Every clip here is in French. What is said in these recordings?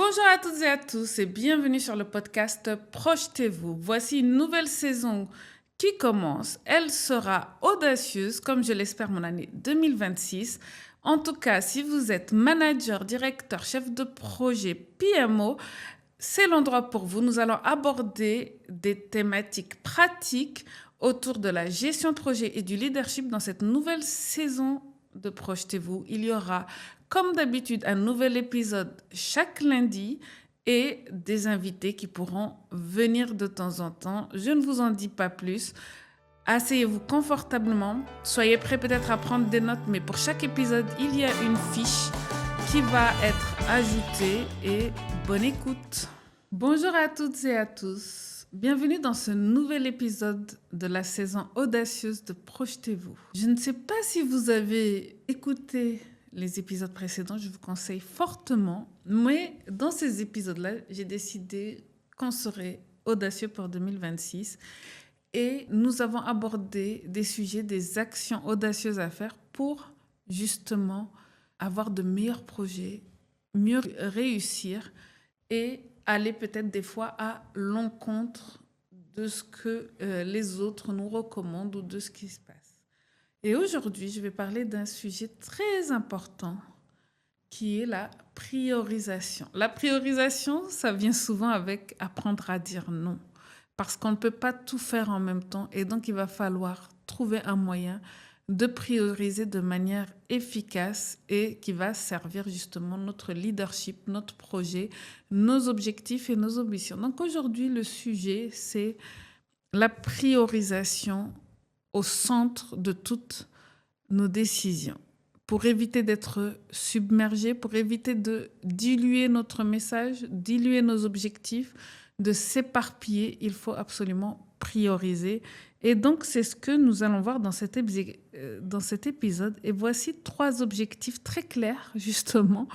Bonjour à toutes et à tous et bienvenue sur le podcast Projetez-vous. Voici une nouvelle saison qui commence. Elle sera audacieuse, comme je l'espère, mon année 2026. En tout cas, si vous êtes manager, directeur, chef de projet, PMO, c'est l'endroit pour vous. Nous allons aborder des thématiques pratiques autour de la gestion de projet et du leadership dans cette nouvelle saison de Projetez-vous. Il y aura, comme d'habitude, un nouvel épisode chaque lundi et des invités qui pourront venir de temps en temps. Je ne vous en dis pas plus. Asseyez-vous confortablement. Soyez prêts peut-être à prendre des notes, mais pour chaque épisode, il y a une fiche qui va être ajoutée et bonne écoute. Bonjour à toutes et à tous. Bienvenue dans ce nouvel épisode de la saison audacieuse de Projetez-vous. Je ne sais pas si vous avez écouté les épisodes précédents, je vous conseille fortement, mais dans ces épisodes-là, j'ai décidé qu'on serait audacieux pour 2026 et nous avons abordé des sujets, des actions audacieuses à faire pour justement avoir de meilleurs projets, mieux réussir et aller peut-être des fois à l'encontre de ce que les autres nous recommandent ou de ce qui se passe. Et aujourd'hui, je vais parler d'un sujet très important qui est la priorisation. La priorisation, ça vient souvent avec apprendre à dire non, parce qu'on ne peut pas tout faire en même temps et donc il va falloir trouver un moyen de prioriser de manière efficace et qui va servir justement notre leadership, notre projet, nos objectifs et nos ambitions. Donc aujourd'hui, le sujet, c'est la priorisation au centre de toutes nos décisions. Pour éviter d'être submergé, pour éviter de diluer notre message, diluer nos objectifs, de s'éparpiller, il faut absolument prioriser. Et donc, c'est ce que nous allons voir dans cet épisode. Et voici 3 objectifs très clairs, justement,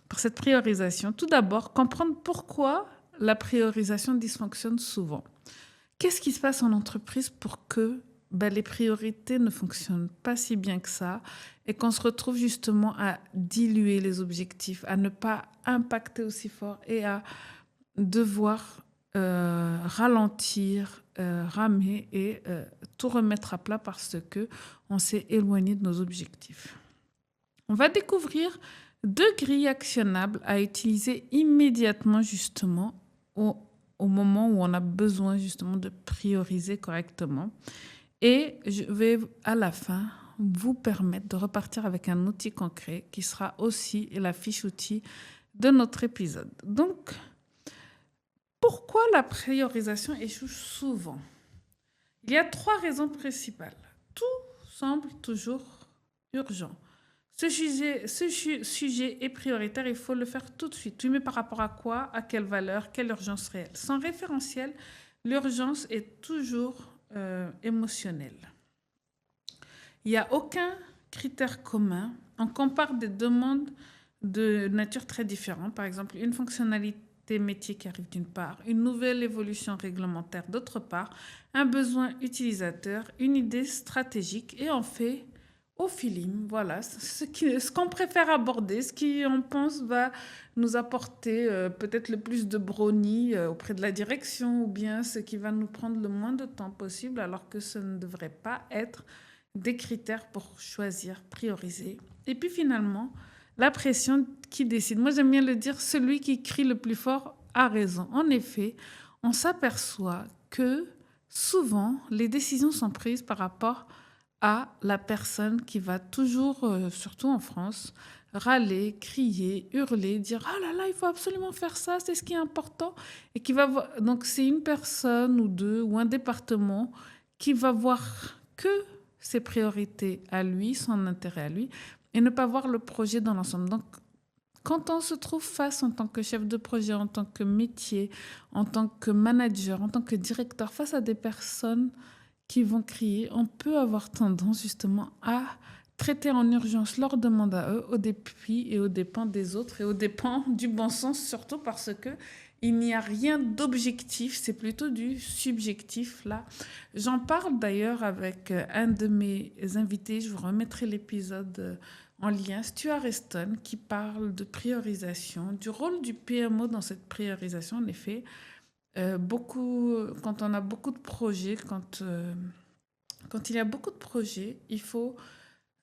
pour cette priorisation. Tout d'abord, comprendre pourquoi la priorisation dysfonctionne souvent. Qu'est-ce qui se passe en entreprise pour que les priorités ne fonctionnent pas si bien que ça et qu'on se retrouve justement à diluer les objectifs, à ne pas impacter aussi fort et à devoir ralentir, ramer et tout remettre à plat parce que on s'est éloigné de nos objectifs. On va découvrir 2 grilles actionnables à utiliser immédiatement justement au moment où on a besoin justement de prioriser correctement. Et je vais à la fin vous permettre de repartir avec un outil concret qui sera aussi la fiche outil de notre épisode. Donc, pourquoi la priorisation échoue souvent? Il y a 3 raisons principales. Tout semble toujours urgent. Ce sujet est prioritaire, il faut le faire tout de suite. Oui, mais par rapport à quoi? À quelle valeur? Quelle urgence réelle? Sans référentiel, l'urgence est toujours émotionnelle. Il n'y a aucun critère commun. On compare des demandes de nature très différente. Par exemple, une fonctionnalité métier qui arrive d'une part, une nouvelle évolution réglementaire d'autre part, un besoin utilisateur, une idée stratégique et on fait au feeling, voilà, ce qu'on préfère aborder, ce qu'on pense va nous apporter peut-être le plus de brownie auprès de la direction ou bien ce qui va nous prendre le moins de temps possible alors que ce ne devrait pas être des critères pour choisir, prioriser. Et puis finalement, la pression qui décide. Moi, j'aime bien le dire, celui qui crie le plus fort a raison. En effet, on s'aperçoit que souvent, les décisions sont prises par rapport à la personne qui va toujours, surtout en France, râler, crier, hurler, dire « Ah là là, il faut absolument faire ça, c'est ce qui est important ». Et qui va donc, c'est une personne ou 2 ou un département qui va voir que ses priorités à lui, son intérêt à lui, et ne pas voir le projet dans l'ensemble. Donc, quand on se trouve face en tant que chef de projet, en tant que métier, en tant que manager, en tant que directeur, face à des personnes qui vont crier, on peut avoir tendance justement à traiter en urgence leurs demandes à eux au dépit et aux dépens des autres et aux dépens du bon sens, surtout parce que il n'y a rien d'objectif, c'est plutôt du subjectif là. J'en parle d'ailleurs avec un de mes invités, je vous remettrai l'épisode en lien Stuart Heston qui parle de priorisation, du rôle du PMO dans cette priorisation. En effet, quand on a beaucoup de projets, quand il y a beaucoup de projets, il faut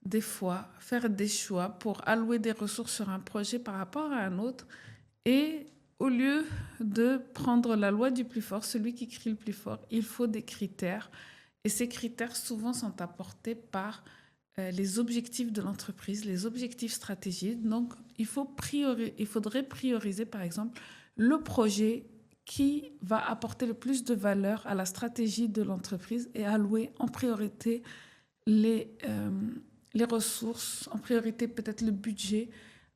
des fois faire des choix pour allouer des ressources sur un projet par rapport à un autre. Et au lieu de prendre la loi du plus fort, celui qui crie le plus fort, il faut des critères. Et ces critères souvent sont apportés par les objectifs de l'entreprise, les objectifs stratégiques. Donc, il faudrait prioriser, par exemple, le projet qui va apporter le plus de valeur à la stratégie de l'entreprise et allouer en priorité les, euh, les ressources, en priorité peut-être le budget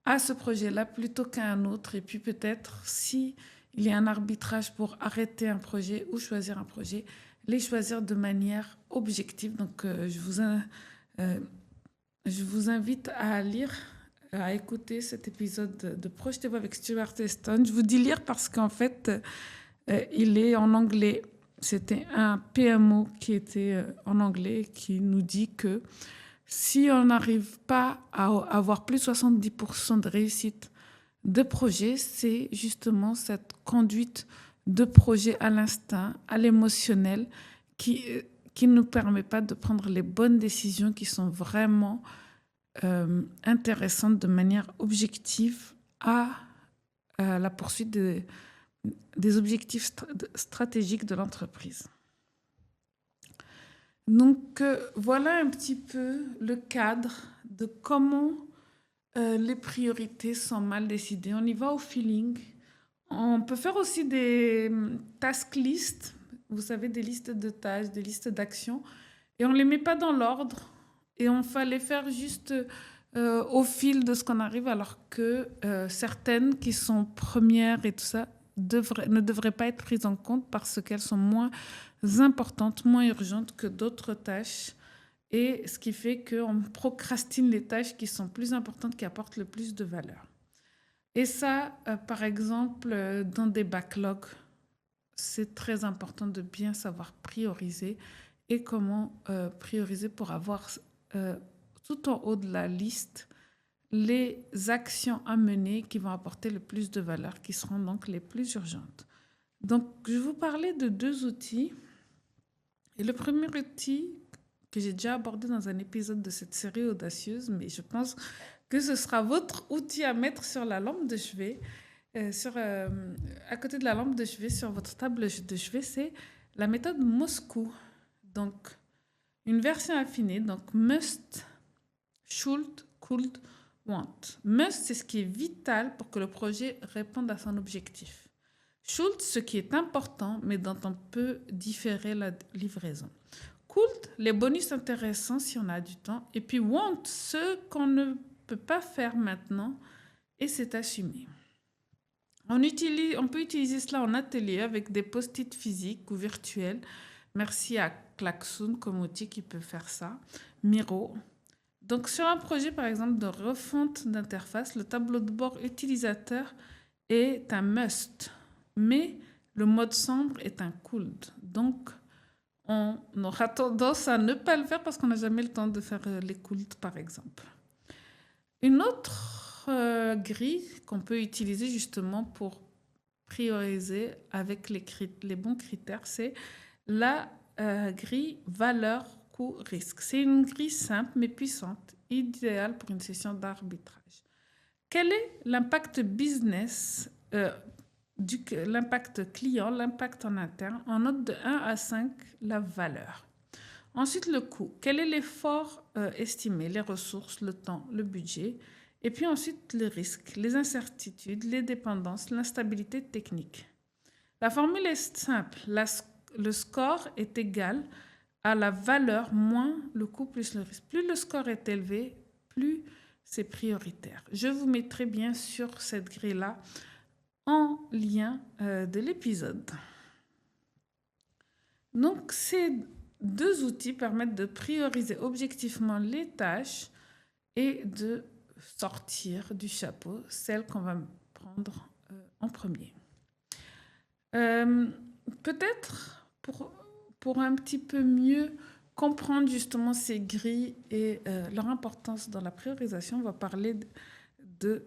à ce projet-là plutôt qu'à un autre. Et puis peut-être, si il y a un arbitrage pour arrêter un projet ou choisir un projet, les choisir de manière objective. Donc, je vous invite à lire, à écouter cet épisode de Projetez-vous avec Stuart Heston. Je vous dis lire parce qu'en fait, il est en anglais. C'était un PMO qui était en anglais qui nous dit que si on n'arrive pas à avoir plus de 70% de réussite de projet, c'est justement cette conduite de projet à l'instinct, à l'émotionnel, qui ne nous permet pas de prendre les bonnes décisions qui sont vraiment intéressantes de manière objective à la poursuite des objectifs stratégiques de l'entreprise. Donc, voilà un petit peu le cadre de comment les priorités sont mal décidées. On y va au feeling. On peut faire aussi des task lists, vous savez, des listes de tâches, des listes d'actions, et on ne les met pas dans l'ordre, et on va les faire juste au fil de ce qu'on arrive, alors que certaines qui sont premières et tout ça ne devraient pas être prises en compte parce qu'elles sont moins importantes, moins urgentes que d'autres tâches. Et ce qui fait qu'on procrastine les tâches qui sont plus importantes, qui apportent le plus de valeur. Et ça, par exemple, dans des backlogs, c'est très important de bien savoir prioriser et comment prioriser pour avoir tout en haut de la liste les actions à mener qui vont apporter le plus de valeur, qui seront donc les plus urgentes. Donc, je vais vous parler de 2 outils. Et le premier outil que j'ai déjà abordé dans un épisode de cette série audacieuse, mais je pense que ce sera votre outil à mettre sur la lampe de chevet, à côté de la lampe de chevet, sur votre table de chevet, c'est la méthode Moscou. Donc, une version affinée, donc must, should, could, want. Must, c'est ce qui est vital pour que le projet réponde à son objectif. Should, ce qui est important, mais dont on peut différer la livraison. Could, les bonus intéressants si on a du temps. Et puis want, ce qu'on ne peut pas faire maintenant, et c'est assumé. On peut utiliser cela en atelier avec des post-it physiques ou virtuels. Merci à Klaxoon comme outil qui peut faire ça. Miro. Donc, sur un projet, par exemple, de refonte d'interface, le tableau de bord utilisateur est un must, mais le mode sombre est un could. Donc, on aura tendance à ne pas le faire parce qu'on n'a jamais le temps de faire les could, par exemple. Une autre grille qu'on peut utiliser justement pour prioriser avec les bons critères, c'est la grille valeur coût-risque. C'est une grille simple mais puissante, idéale pour une session d'arbitrage. Quel est l'impact business, l'impact client, l'impact en interne? En note de 1 à 5, la valeur. Ensuite, le coût. Quel est l'effort estimé, les ressources, le temps, le budget? Et puis ensuite, les risques, les incertitudes, les dépendances, l'instabilité technique. La formule est simple. Le score est égal à la valeur moins le coût plus le risque. Plus le score est élevé, plus c'est prioritaire. Je vous mettrai bien sûr cette grille-là en lien de l'épisode. Donc, ces 2 outils permettent de prioriser objectivement les tâches et de sortir du chapeau celle qu'on va prendre en premier. Peut-être pour un petit peu mieux comprendre justement ces grilles et leur importance dans la priorisation, on va parler de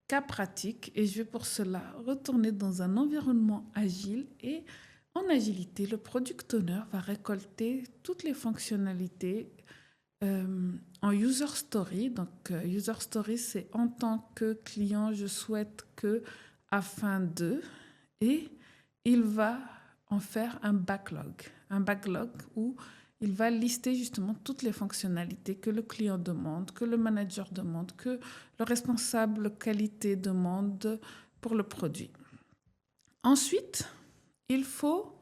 cas pratiques et je vais pour cela retourner dans un environnement agile et en agilité, le product owner va récolter toutes les fonctionnalités en user story. Donc, user story, c'est en tant que client, je souhaite que, afin de, et il va en faire un backlog. Un backlog où il va lister justement toutes les fonctionnalités que le client demande, que le manager demande, que le responsable qualité demande pour le produit. Ensuite, il faut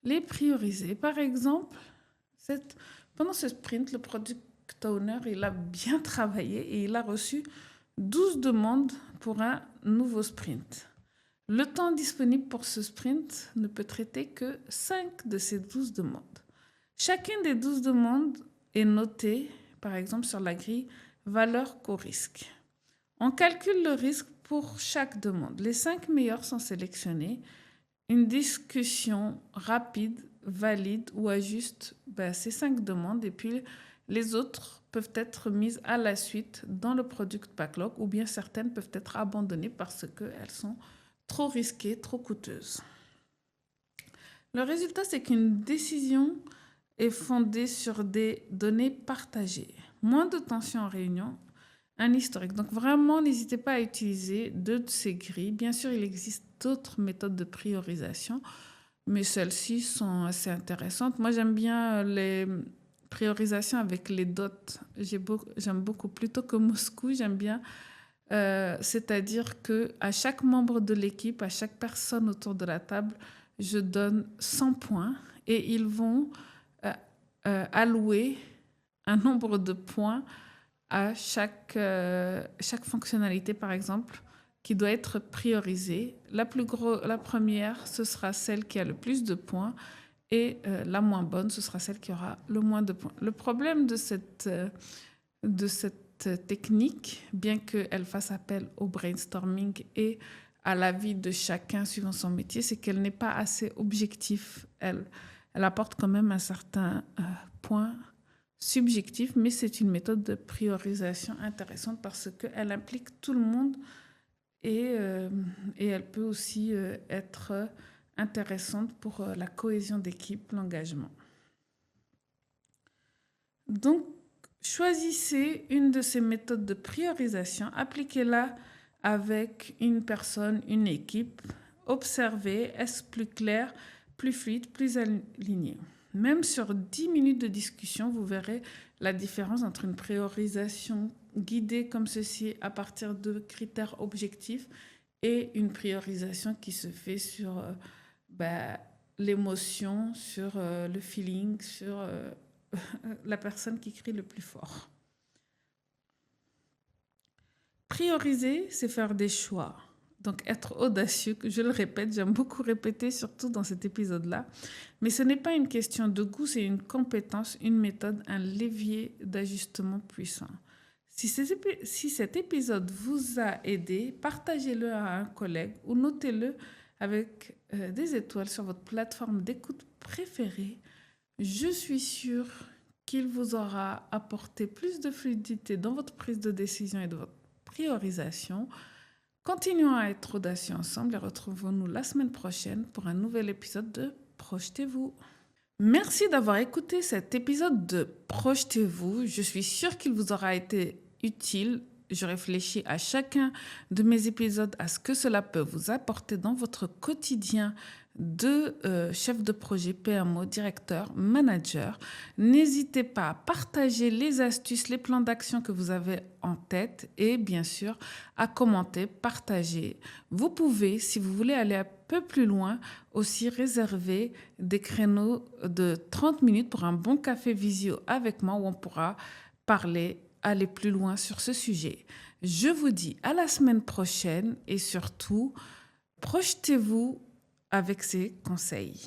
les prioriser. Par exemple, pendant ce sprint, le product owner, il a bien travaillé et il a reçu 12 demandes pour un nouveau sprint. Le temps disponible pour ce sprint ne peut traiter que 5 de ces 12 demandes. Chacune des 12 demandes est notée, par exemple, sur la grille valeur coût risque. On calcule le risque pour chaque demande. Les 5 meilleurs sont sélectionnés. Une discussion rapide, valide ou ajuste ces 5 demandes et puis les autres peuvent être mises à la suite dans le product backlog ou bien certaines peuvent être abandonnées parce qu'elles sont trop risquées, trop coûteuses. Le résultat, c'est qu'une décision est fondée sur des données partagées. Moins de tension en réunion, un historique. Donc vraiment, n'hésitez pas à utiliser 2 de ces grilles. Bien sûr, il existe d'autres méthodes de priorisation, mais celles-ci sont assez intéressantes. Moi, j'aime bien les priorisations avec les dots. J'aime beaucoup, plutôt que Moscou, j'aime bien. C'est-à-dire qu'à chaque membre de l'équipe, à chaque personne autour de la table, je donne 100 points et ils vont allouer un nombre de points à chaque fonctionnalité, par exemple, qui doit être priorisée. La première, ce sera celle qui a le plus de points et la moins bonne, ce sera celle qui aura le moins de points. Le problème de cette technique, bien qu'elle fasse appel au brainstorming et à l'avis de chacun suivant son métier, c'est qu'elle n'est pas assez objective. Elle apporte quand même un certain point subjectif, mais c'est une méthode de priorisation intéressante parce qu'elle implique tout le monde et elle peut aussi être intéressante pour la cohésion d'équipe, l'engagement. Donc, choisissez une de ces méthodes de priorisation, appliquez-la avec une personne, une équipe, observez, est-ce plus clair, plus fluide, plus aligné. Même sur 10 minutes de discussion, vous verrez la différence entre une priorisation guidée comme ceci à partir de critères objectifs et une priorisation qui se fait sur l'émotion, sur le feeling, sur la personne qui crie le plus fort. Prioriser, c'est faire des choix. Donc, être audacieux, je le répète, j'aime beaucoup répéter, surtout dans cet épisode-là. Mais ce n'est pas une question de goût, c'est une compétence, une méthode, un levier d'ajustement puissant. Si cet épisode vous a aidé, partagez-le à un collègue ou notez-le avec des étoiles sur votre plateforme d'écoute préférée. Je suis sûre qu'il vous aura apporté plus de fluidité dans votre prise de décision et de votre priorisation. Continuons à être audacieux ensemble et retrouvons-nous la semaine prochaine pour un nouvel épisode de Projetez-vous. Merci d'avoir écouté cet épisode de Projetez-vous. Je suis sûre qu'il vous aura été utile. Je réfléchis à chacun de mes épisodes à ce que cela peut vous apporter dans votre quotidien de chef de projet, PMO, directeur, manager. N'hésitez pas à partager les astuces, les plans d'action que vous avez en tête et bien sûr à commenter, partager. Vous pouvez, si vous voulez aller un peu plus loin, aussi réserver des créneaux de 30 minutes pour un bon café visio avec moi où on pourra aller plus loin sur ce sujet. Je vous dis à la semaine prochaine et surtout, projetez-vous avec ces conseils.